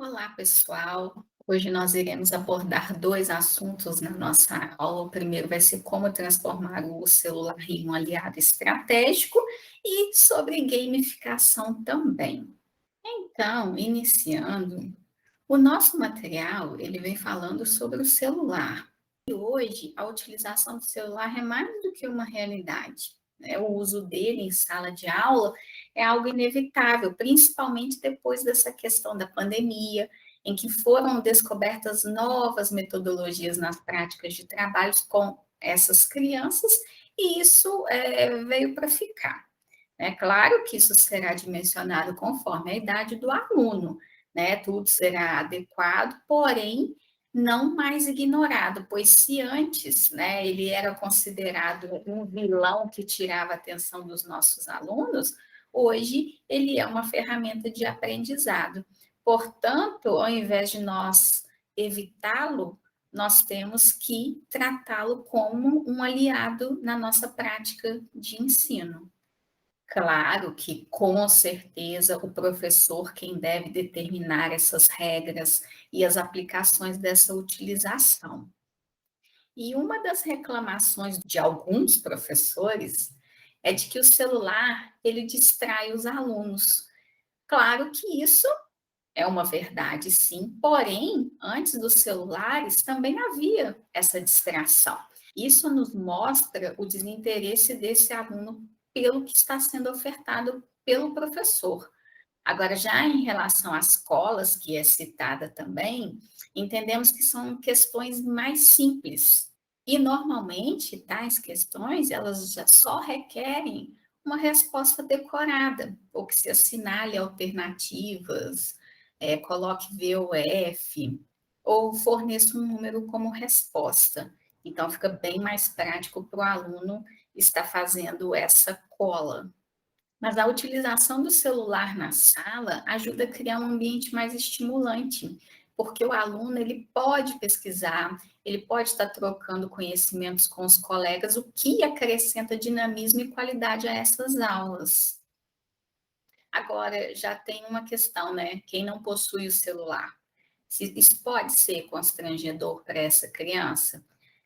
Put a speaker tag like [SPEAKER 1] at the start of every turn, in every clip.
[SPEAKER 1] Olá, pessoal. Hoje nós iremos abordar dois assuntos na nossa aula. O primeiro vai ser como transformar o celular em um aliado estratégico e sobre gamificação também. Então, iniciando, o nosso material, ele vem falando sobre o celular. E hoje, a utilização do celular é mais do que uma realidade, né? O uso dele em sala de aula é algo inevitável, principalmente depois dessa questão da pandemia, em que foram descobertas novas metodologias nas práticas de trabalhos com essas crianças, e isso veio para ficar. É claro que isso será dimensionado conforme a idade do aluno, né? Tudo será adequado, porém não mais ignorado, pois se antes, né, ele era considerado um vilão que tirava a atenção dos nossos alunos, hoje ele é uma ferramenta de aprendizado. Portanto, ao invés de nós evitá-lo, nós temos que tratá-lo como um aliado na nossa prática de ensino. Claro que, com certeza, o professor quem deve determinar essas regras e as aplicações dessa utilização. E uma das reclamações de alguns professores é de que o celular, ele distrai os alunos. Claro que isso é uma verdade, sim, porém, antes dos celulares também havia essa distração. Isso nos mostra o desinteresse desse aluno pelo que está sendo ofertado pelo professor. Agora, já em relação às colas, que é citada também, entendemos que são questões mais simples. E normalmente, tais questões, elas já só requerem uma resposta decorada, ou que se assinale alternativas, coloque VOF, ou forneça um número como resposta. Então, fica bem mais prático para o aluno estar fazendo essa cola. Mas a utilização do celular na sala ajuda a criar um ambiente mais estimulante, porque o aluno ele pode pesquisar, ele pode estar trocando conhecimentos com os colegas, o que acrescenta dinamismo e qualidade a essas aulas. Agora, já tem uma questão, né? Quem não possui o celular? Se isso pode ser constrangedor para essa criança?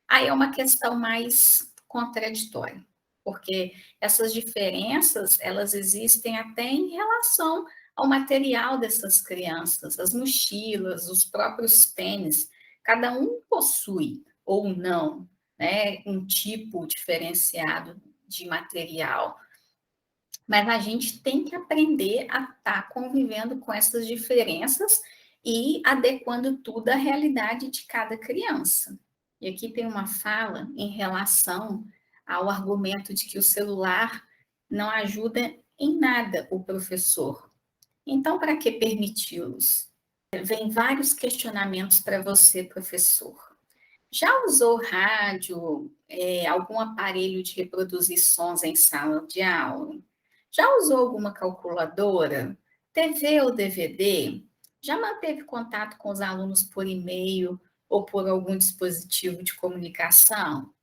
[SPEAKER 1] Aí é uma questão mais contraditória, porque essas diferenças, elas existem até em relação ao material dessas crianças, as mochilas, os próprios tênis, cada um possui ou não, né, um tipo diferenciado de material, mas a gente tem que aprender a estar convivendo com essas diferenças e adequando tudo à realidade de cada criança. E aqui tem uma fala em relação ao argumento de que o celular não ajuda em nada o professor. Então, para que permiti-los? Vem vários questionamentos para você, professor. Já usou rádio, algum aparelho de reproduzir sons em sala de aula? Já usou alguma calculadora? TV ou DVD? Já manteve contato com os alunos por e-mail ou por algum dispositivo de comunicação?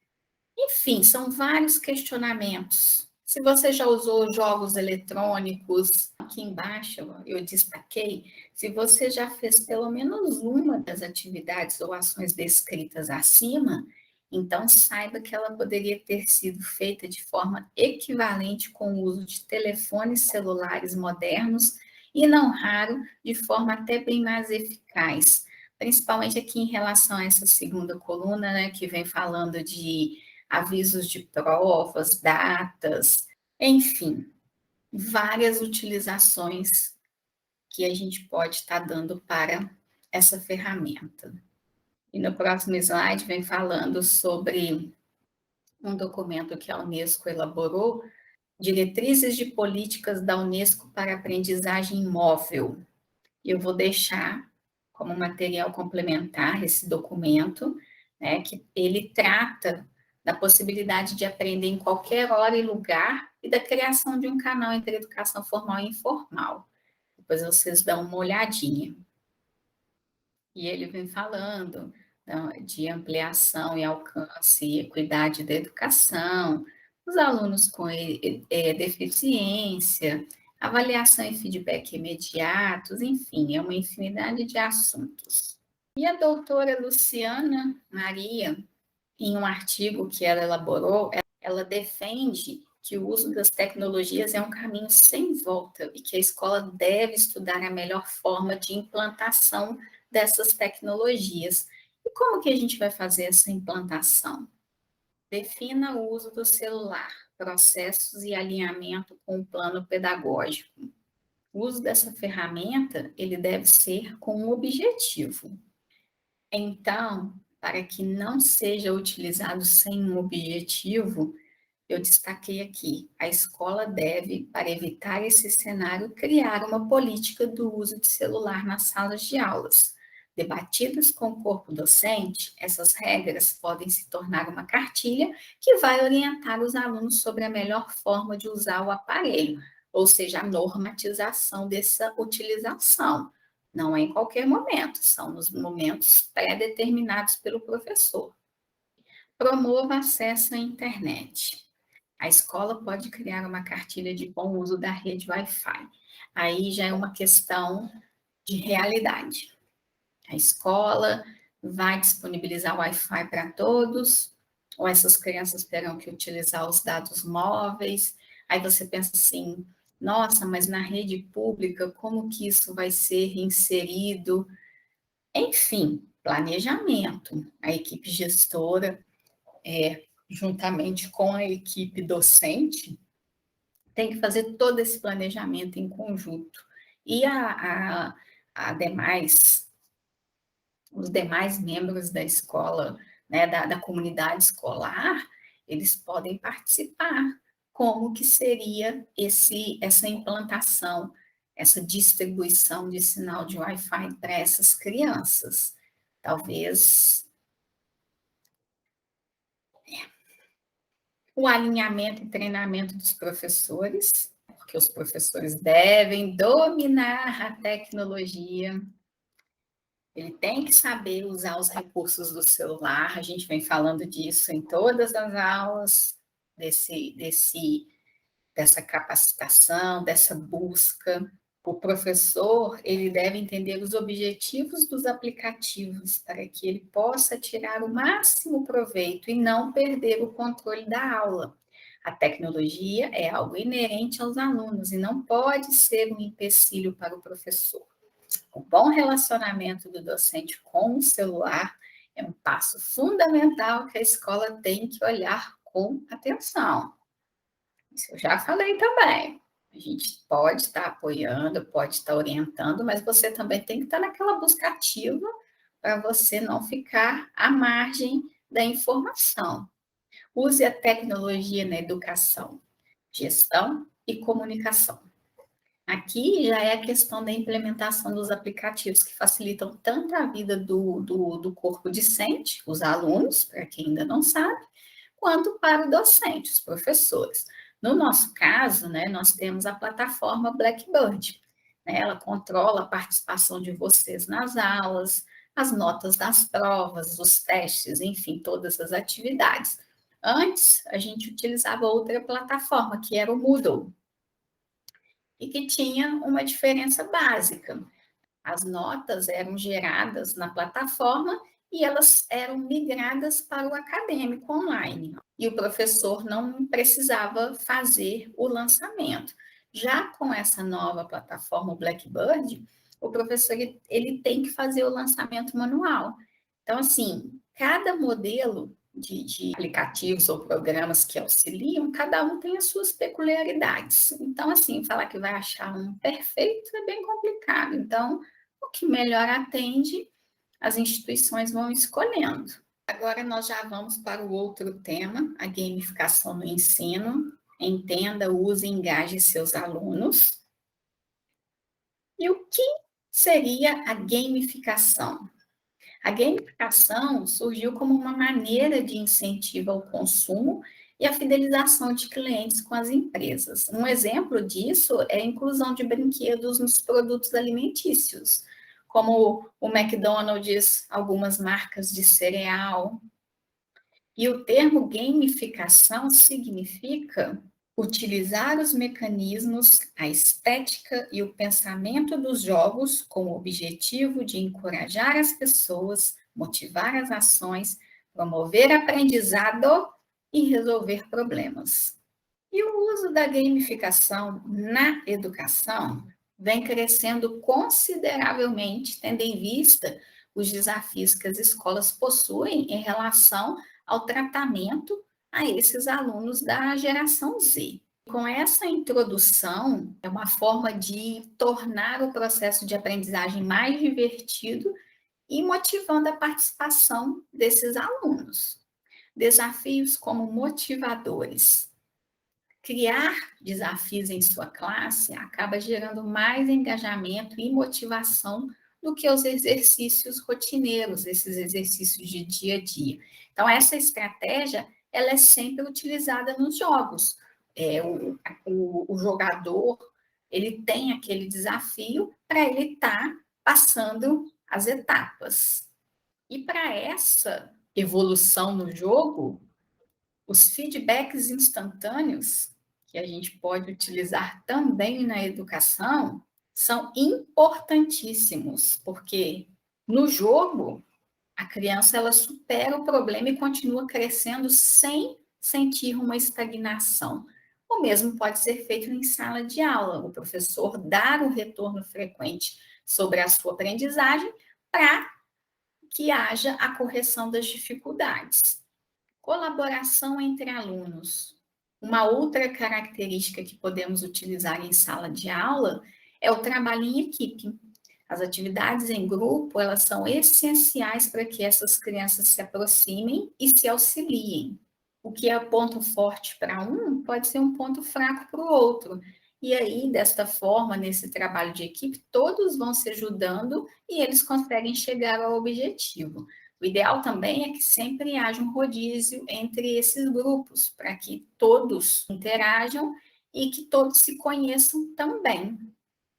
[SPEAKER 1] Enfim, são vários questionamentos. Se você já usou jogos eletrônicos, aqui embaixo eu destaquei, se você já fez pelo menos uma das atividades ou ações descritas acima, então saiba que ela poderia ter sido feita de forma equivalente com o uso de telefones celulares modernos e, não raro, de forma até bem mais eficaz, principalmente aqui em relação a essa segunda coluna, né, que vem falando de avisos de provas, datas, enfim, várias utilizações que a gente pode estar dando para essa ferramenta. E no próximo slide vem falando sobre um documento que a Unesco elaborou, Diretrizes de Políticas da Unesco para Aprendizagem Móvel. Eu vou deixar como material complementar esse documento, né, que ele trata da possibilidade de aprender em qualquer hora e lugar e da criação de um canal entre educação formal e informal. Depois vocês dão uma olhadinha. E ele vem falando de ampliação e alcance e equidade da educação, os alunos com deficiência, avaliação e feedback imediatos, enfim, é uma infinidade de assuntos. E a doutora Luciana Maria, em um artigo que ela elaborou, ela defende que o uso das tecnologias é um caminho sem volta e que a escola deve estudar a melhor forma de implantação dessas tecnologias. E como que a gente vai fazer essa implantação? Defina o uso do celular, processos e alinhamento com o plano pedagógico. O uso dessa ferramenta, ele deve ser com um objetivo. Então, para que não seja utilizado sem um objetivo, eu destaquei aqui, a escola deve, para evitar esse cenário, criar uma política do uso de celular nas salas de aulas. Debatidas com o corpo docente, essas regras podem se tornar uma cartilha que vai orientar os alunos sobre a melhor forma de usar o aparelho, ou seja, a normatização dessa utilização. Não é em qualquer momento, são nos momentos pré-determinados pelo professor. Promova acesso à internet. A escola pode criar uma cartilha de bom uso da rede Wi-Fi. Aí já é uma questão de realidade. A escola vai disponibilizar Wi-Fi para todos, ou essas crianças terão que utilizar os dados móveis. Aí você pensa assim, nossa, mas na rede pública, como que isso vai ser inserido? Enfim, planejamento. A equipe gestora, juntamente com a equipe docente, tem que fazer todo esse planejamento em conjunto. E os demais membros da escola, né, da comunidade escolar, eles podem participar. Como que seria essa implantação, essa distribuição de sinal de Wi-Fi para essas crianças? Talvez o alinhamento e treinamento dos professores, porque os professores devem dominar a tecnologia, ele tem que saber usar os recursos do celular, a gente vem falando disso em todas as aulas, dessa capacitação, dessa busca. O professor, ele deve entender os objetivos dos aplicativos para que ele possa tirar o máximo proveito e não perder o controle da aula. A tecnologia é algo inerente aos alunos e não pode ser um empecilho para o professor. O bom relacionamento do docente com o celular é um passo fundamental que a escola tem que olhar com atenção. Isso eu já falei também. A gente pode estar apoiando, pode estar orientando, mas você também tem que estar naquela busca ativa para você não ficar à margem da informação. Use a tecnologia na educação, gestão e comunicação. Aqui já é a questão da implementação dos aplicativos que facilitam tanto a vida do corpo discente, os alunos, para quem ainda não sabe, quanto para o docente, os professores. No nosso caso, né, nós temos a plataforma Blackboard. Né, ela controla a participação de vocês nas aulas, as notas das provas, os testes, enfim, todas as atividades. Antes, a gente utilizava outra plataforma, que era o Moodle, e que tinha uma diferença básica. As notas eram geradas na plataforma e elas eram migradas para o acadêmico online. E o professor não precisava fazer o lançamento. Já com essa nova plataforma, o Blackboard, o professor ele tem que fazer o lançamento manual. Então, assim, cada modelo de aplicativos ou programas que auxiliam, cada um tem as suas peculiaridades. Então, assim, falar que vai achar um perfeito é bem complicado. Então, o que melhor atende, as instituições vão escolhendo. Agora nós já vamos para o outro tema, a gamificação no ensino. Entenda, use e engaje seus alunos. E o que seria a gamificação? A gamificação surgiu como uma maneira de incentivo ao consumo e a fidelização de clientes com as empresas. Um exemplo disso é a inclusão de brinquedos nos produtos alimentícios, como o McDonald's, algumas marcas de cereal. E o termo gamificação significa Utilizar os mecanismos, a estética e o pensamento dos jogos com o objetivo de encorajar as pessoas, motivar as ações, promover aprendizado e resolver problemas. E o uso da gamificação na educação vem crescendo consideravelmente, tendo em vista os desafios que as escolas possuem em relação ao tratamento a esses alunos da geração Z. Com essa introdução, é uma forma de tornar o processo de aprendizagem mais divertido e motivando a participação desses alunos. Desafios como motivadores. Criar desafios em sua classe acaba gerando mais engajamento e motivação do que os exercícios rotineiros, esses exercícios de dia a dia. Então, essa estratégia, ela é sempre utilizada nos jogos. O jogador, ele tem aquele desafio para ele estar passando as etapas. E para essa evolução no jogo, os feedbacks instantâneos, que a gente pode utilizar também na educação, são importantíssimos, porque no jogo a criança ela supera o problema e continua crescendo sem sentir uma estagnação. O mesmo pode ser feito em sala de aula, o professor dar o retorno frequente sobre a sua aprendizagem para que haja a correção das dificuldades. Colaboração entre alunos. Uma outra característica que podemos utilizar em sala de aula é o trabalho em equipe. As atividades em grupo, elas são essenciais para que essas crianças se aproximem e se auxiliem. O que é ponto forte para um pode ser um ponto fraco para o outro. E aí, desta forma, nesse trabalho de equipe, todos vão se ajudando e eles conseguem chegar ao objetivo. O ideal também é que sempre haja um rodízio entre esses grupos, para que todos interajam e que todos se conheçam também.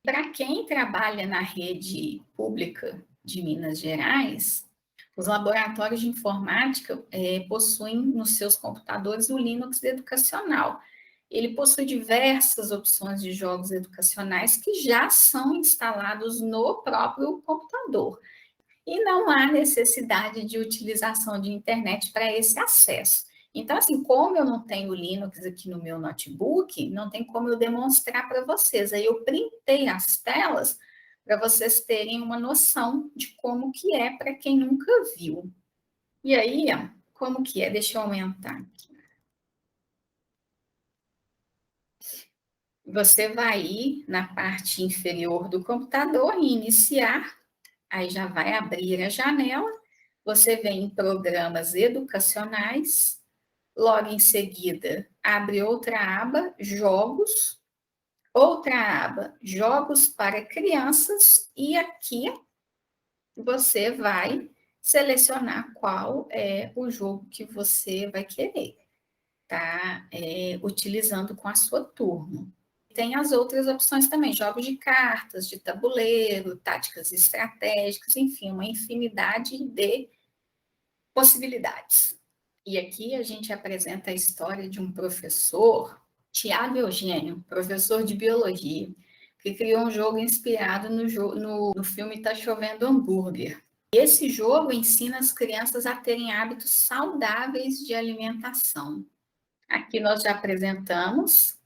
[SPEAKER 1] Para quem trabalha na rede pública de Minas Gerais, os laboratórios de informática possuem nos seus computadores o Linux educacional. Ele possui diversas opções de jogos educacionais que já são instalados no próprio computador. E não há necessidade de utilização de internet para esse acesso. Então, assim, como eu não tenho Linux aqui no meu notebook, não tem como eu demonstrar para vocês. Aí eu printei as telas para vocês terem uma noção de como que é para quem nunca viu. E aí, ó, como que é? Deixa eu aumentar aqui. Você vai ir na parte inferior do computador e iniciar, aí já vai abrir a janela, você vem em programas educacionais, logo em seguida abre outra aba, jogos, outra aba, jogos para crianças, e aqui você vai selecionar qual é o jogo que você vai querer, tá? Utilizando com a sua turma. Tem as outras opções também, jogos de cartas, de tabuleiro, táticas estratégicas, enfim, uma infinidade de possibilidades. E aqui a gente apresenta a história de um professor, Tiago Eugênio, professor de biologia, que criou um jogo inspirado no filme Tá Chovendo Hambúrguer. E esse jogo ensina as crianças a terem hábitos saudáveis de alimentação. Aqui nós já apresentamos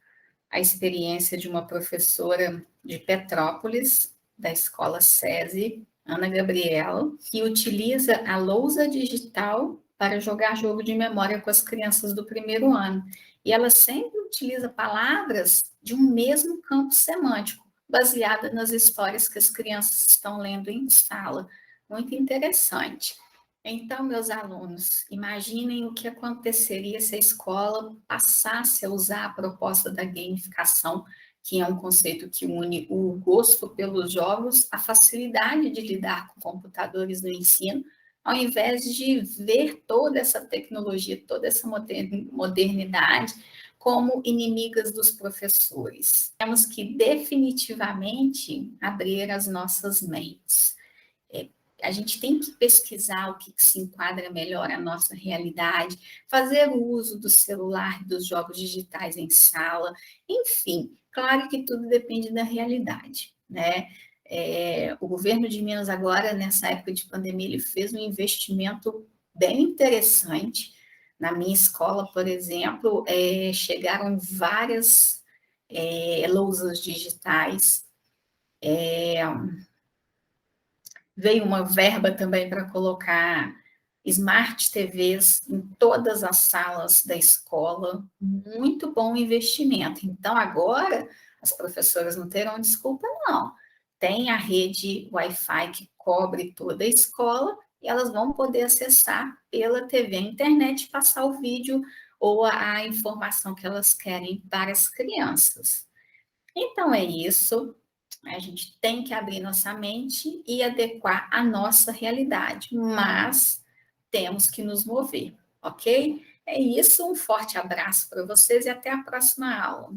[SPEAKER 1] a experiência de uma professora de Petrópolis, da escola SESI, Ana Gabriela, que utiliza a lousa digital para jogar jogo de memória com as crianças do primeiro ano. E ela sempre utiliza palavras de um mesmo campo semântico, baseada nas histórias que as crianças estão lendo em sala. Muito interessante. Então, meus alunos, imaginem o que aconteceria se a escola passasse a usar a proposta da gamificação, que é um conceito que une o gosto pelos jogos, a facilidade de lidar com computadores no ensino, ao invés de ver toda essa tecnologia, toda essa modernidade como inimigas dos professores. Temos que definitivamente abrir as nossas mentes. a gente tem que pesquisar o que se enquadra melhor à nossa realidade, fazer o uso do celular, dos jogos digitais em sala, enfim, claro que tudo depende da realidade, né? O governo de Minas agora, nessa época de pandemia, ele fez um investimento bem interessante. Na minha escola, por exemplo, chegaram várias lousas digitais, veio uma verba também para colocar Smart TVs em todas as salas da escola, muito bom investimento. Então, agora, as professoras não terão desculpa, não. Tem a rede Wi-Fi que cobre toda a escola e elas vão poder acessar pela TV, a internet, passar o vídeo ou a informação que elas querem para as crianças. Então, é isso. A gente tem que abrir nossa mente e adequar a nossa realidade, mas temos que nos mover, ok? É isso, um forte abraço para vocês e até a próxima aula.